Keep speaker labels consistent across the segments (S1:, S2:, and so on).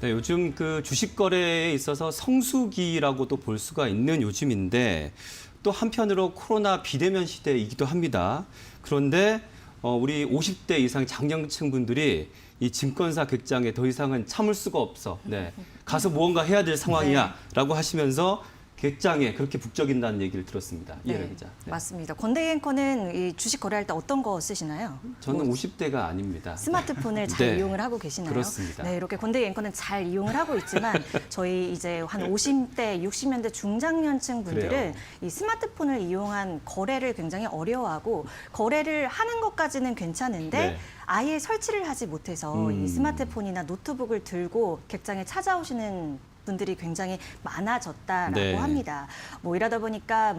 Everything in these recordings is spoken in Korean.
S1: 네, 요즘 그 주식 거래에 있어서 성수기라고도 볼 수가 있는 요즘인데 또 한편으로 코로나 비대면 시대이기도 합니다. 그런데 우리 50대 이상 장년층 분들이 이 증권사 객장에 더 이상은 참을 수가 없어. 네, 가서 무언가 해야 될 상황이야라고 하시면서 객장에 그렇게 북적인다는 얘기를 들었습니다. 이해라 기자. 네.
S2: 맞습니다. 권대기 앵커는 이 주식 거래할 때 어떤 거 쓰시나요?
S1: 저는 50대가 아닙니다.
S2: 스마트폰을 잘
S1: 네.
S2: 이용을 하고 계시나요?
S1: 그렇습니다.
S2: 네, 이렇게 권대기 앵커는 잘 이용을 하고 있지만 저희 이제 한 50대, 60년대 중장년층 분들은
S1: 그래요.
S2: 이 스마트폰을 이용한 거래를 굉장히 어려워하고 거래를 하는 것까지는 괜찮은데
S1: 네.
S2: 아예 설치를 하지 못해서 이 스마트폰이나 노트북을 들고 객장에 찾아오시는 분들이 굉장히 많아졌다라고
S1: 네.
S2: 합니다. 뭐 이러다 보니까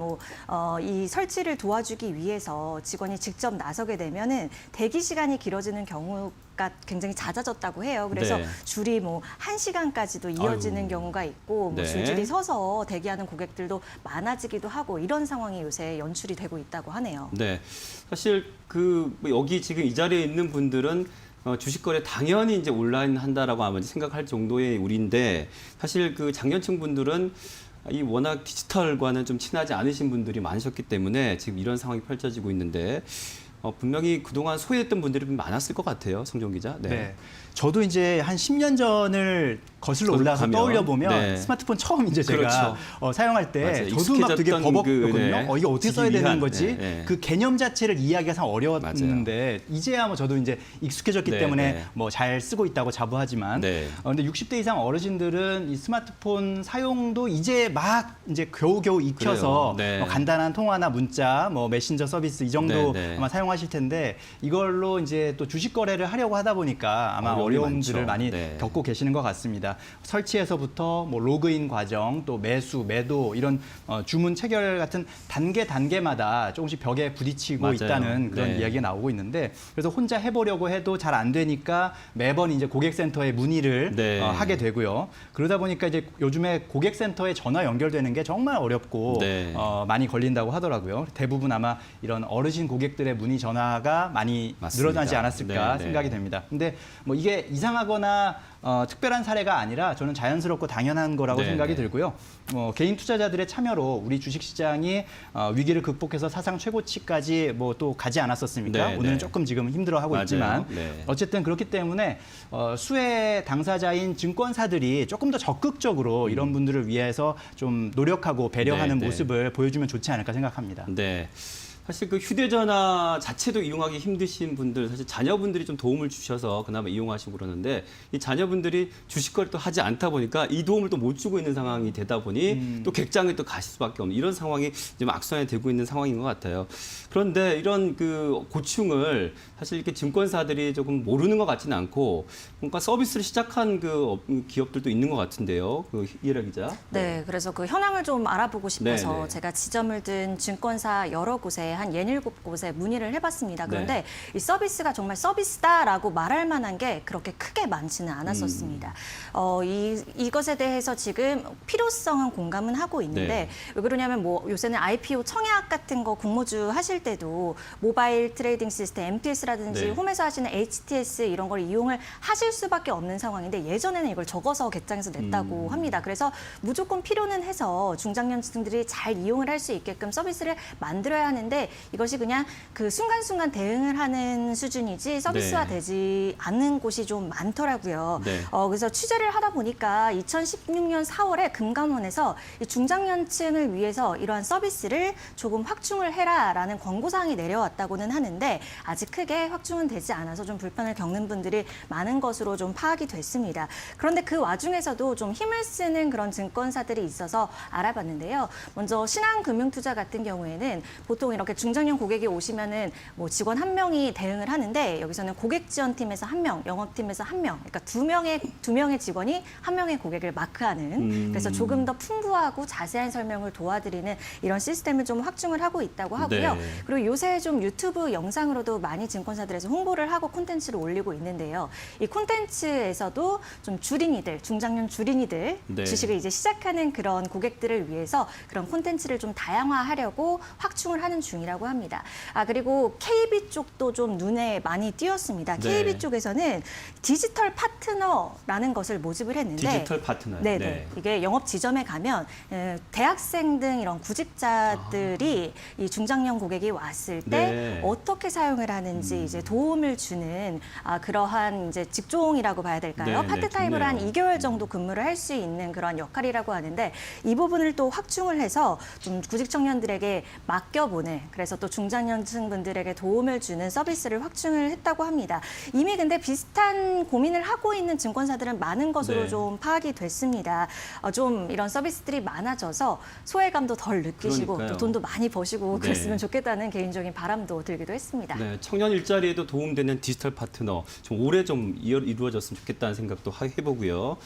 S2: 이 설치를 도와주기 위해서 직원이 직접 나서게 되면은 대기 시간이 길어지는 경우가 굉장히 잦아졌다고 해요. 그래서
S1: 네.
S2: 줄이 뭐 1시간까지도 이어지는
S1: 아유.
S2: 경우가 있고 뭐
S1: 네.
S2: 줄줄이 서서 대기하는 고객들도 많아지기도 하고 이런 상황이 요새 연출이 되고 있다고 하네요.
S1: 네, 사실 여기 지금 이 자리에 있는 분들은 주식 거래 당연히 이제 온라인 한다라고 아마 생각할 정도의 우리인데 사실 그 장년층 분들은 이 워낙 디지털과는 좀 친하지 않으신 분들이 많으셨기 때문에 지금 이런 상황이 펼쳐지고 있는데 분명히 그동안 소외했던 분들이 많았을 것 같아요, 성종 기자. 네.
S3: 네. 저도 이제 한 10년 전을 거슬러 올라서
S1: 가면,
S3: 떠올려 보면
S1: 네.
S3: 스마트폰 처음 이제 제가
S1: 그렇죠.
S3: 사용할 때
S1: 맞아요.
S3: 저도 막 되게
S1: 익숙해졌던
S3: 버벅거든요. 이게 어떻게 써야 되는
S1: 지기
S3: 거지?
S1: 위한, 네.
S3: 그 개념 자체를 이해하기가 참 어려웠는데 이제야 뭐 저도 이제 익숙해졌기
S1: 네,
S3: 때문에
S1: 네.
S3: 뭐 잘 쓰고 있다고 자부하지만
S1: 네.
S3: 근데 60대 이상 어르신들은 이 스마트폰 사용도 이제 막 이제 겨우겨우 익혀서
S1: 그래요. 네.
S3: 뭐 간단한 통화나 문자, 뭐 메신저 서비스 이 정도
S1: 네, 네.
S3: 아마 사용하실 텐데 이걸로 이제 또 주식 거래를 하려고 하다 보니까 아마
S1: 어려움이
S3: 어려움들을
S1: 많죠.
S3: 많이
S1: 네.
S3: 겪고 계시는 것 같습니다. 설치에서부터 뭐 로그인 과정, 또 매수, 매도 이런 주문 체결 같은 단계마다 조금씩 벽에 부딪히고
S1: 맞아요.
S3: 있다는 그런
S1: 네.
S3: 이야기가 나오고 있는데 그래서 혼자 해보려고 해도 잘 안 되니까 매번 이제 고객센터에 문의를
S1: 네.
S3: 하게 되고요. 그러다 보니까 이제 요즘에 고객센터에 전화 연결되는 게 정말 어렵고
S1: 네.
S3: 많이 걸린다고 하더라고요. 대부분 아마 이런 어르신 고객들의 문의 전화가 많이
S1: 맞습니다.
S3: 늘어나지 않았을까
S1: 네, 네.
S3: 생각이 됩니다. 근데 뭐 이게 이상하거나 특별한 사례가 아니라 저는 자연스럽고 당연한 거라고
S1: 네,
S3: 생각이
S1: 네.
S3: 들고요. 개인 투자자들의 참여로 우리 주식시장이 위기를 극복해서 사상 최고치까지 뭐 또 가지 않았었습니까?
S1: 네,
S3: 오늘은
S1: 네.
S3: 조금 지금 힘들어하고
S1: 맞아요.
S3: 있지만
S1: 네.
S3: 어쨌든 그렇기 때문에 수혜 당사자인 증권사들이 조금 더 적극적으로 이런 분들을 위해서 좀 노력하고 배려하는
S1: 네, 네.
S3: 모습을 보여주면 좋지 않을까 생각합니다.
S1: 네. 사실 그 휴대전화 자체도 이용하기 힘드신 분들, 사실 자녀분들이 좀 도움을 주셔서 그나마 이용하시고 그러는데 이 자녀분들이 주식거래를 또 하지 않다 보니까 이 도움을 또 못 주고 있는 상황이 되다 보니 또 객장에 또 가실 수밖에 없는 이런 상황이 지금 악순환이 되고 있는 상황인 것 같아요. 그런데 이런 그 고충을 사실 이렇게 증권사들이 조금 모르는 것 같지는 않고 뭔가 서비스를 시작한 그 기업들도 있는 것 같은데요. 이해라 기자.
S2: 네, 그래서 그 현황을 좀 알아보고 싶어서
S1: 네, 네.
S2: 제가 지점을 든 증권사 여러 곳에 한 67곳에 문의를 해봤습니다. 그런데
S1: 네.
S2: 이 서비스가 정말 서비스다라고 말할 만한 게 그렇게 크게 많지는 않았었습니다. 이것에 대해서 지금 필요성은 공감은 하고 있는데
S1: 네.
S2: 왜 그러냐면 뭐 요새는 IPO 청약 같은 거 공모주 하실 때도 모바일 트레이딩 시스템 MTS라든지
S1: 네.
S2: 홈에서 하시는 HTS 이런 걸 이용을 하실 수밖에 없는 상황인데 예전에는 이걸 적어서 객장에서 냈다고 합니다. 그래서 무조건 필요는 해서 중장년층들이 잘 이용을 할 수 있게끔 서비스를 만들어야 하는데 이것이 그냥 그 순간순간 대응을 하는 수준이지 서비스화되지 않는 곳이 좀 많더라고요.
S1: 네.
S2: 그래서 취재를 하다 보니까 2016년 4월에 금감원에서 이 중장년층을 위해서 이러한 서비스를 조금 확충을 해라라는 권고사항이 내려왔다고는 하는데 아직 크게 확충은 되지 않아서 좀 불편을 겪는 분들이 많은 것으로 좀 파악이 됐습니다. 그런데 그 와중에서도 좀 힘을 쓰는 그런 증권사들이 있어서 알아봤는데요. 먼저 신한금융투자 같은 경우에는 보통 이렇게 중장년 고객이 오시면은 뭐 직원 한 명이 대응을 하는데 여기서는 고객 지원팀에서 한 명, 영업팀에서 한 명, 그러니까 두 명의 직원이 한 명의 고객을 마크하는 그래서 조금 더 풍부하고 자세한 설명을 도와드리는 이런 시스템을 좀 확충을 하고 있다고 하고요.
S1: 네.
S2: 그리고 요새 좀 유튜브 영상으로도 많이 증권사들에서 홍보를 하고 콘텐츠를 올리고 있는데요. 이 콘텐츠에서도 좀 주린이들, 중장년 주린이들
S1: 네.
S2: 주식을 이제 시작하는 그런 고객들을 위해서 그런 콘텐츠를 좀 다양화하려고 확충을 하는 중입니다. 중이라고 합니다. 그리고 KB 쪽도 좀 눈에 많이 띄었습니다.
S1: 네.
S2: KB 쪽에서는 디지털 파트너라는 것을 모집을 했는데
S1: 디지털 파트너요.
S2: 네네. 이게 영업 지점에 가면 대학생 등 이런 구직자들이 이 중장년 고객이 왔을 때
S1: 네.
S2: 어떻게 사용을 하는지 이제 도움을 주는 그러한 이제 직종이라고 봐야 될까요?
S1: 네,
S2: 파트타임으로 한
S1: 좋네요.
S2: 2개월 정도 근무를 할 수 있는 그런 역할이라고 하는데 이 부분을 또 확충을 해서 좀 구직 청년들에게 맡겨보는 그래서 또 중장년층 분들에게 도움을 주는 서비스를 확충을 했다고 합니다. 이미 근데 비슷한 고민을 하고 있는 증권사들은 많은 것으로
S1: 네.
S2: 좀 파악이 됐습니다. 좀 이런 서비스들이 많아져서 소외감도 덜 느끼시고
S1: 그러니까요.
S2: 또 돈도 많이 버시고
S1: 네.
S2: 그랬으면 좋겠다는 개인적인 바람도 들기도 했습니다.
S1: 네, 청년 일자리에도 도움되는 디지털 파트너 좀 오래 좀 이루어졌으면 좋겠다는 생각도 해보고요.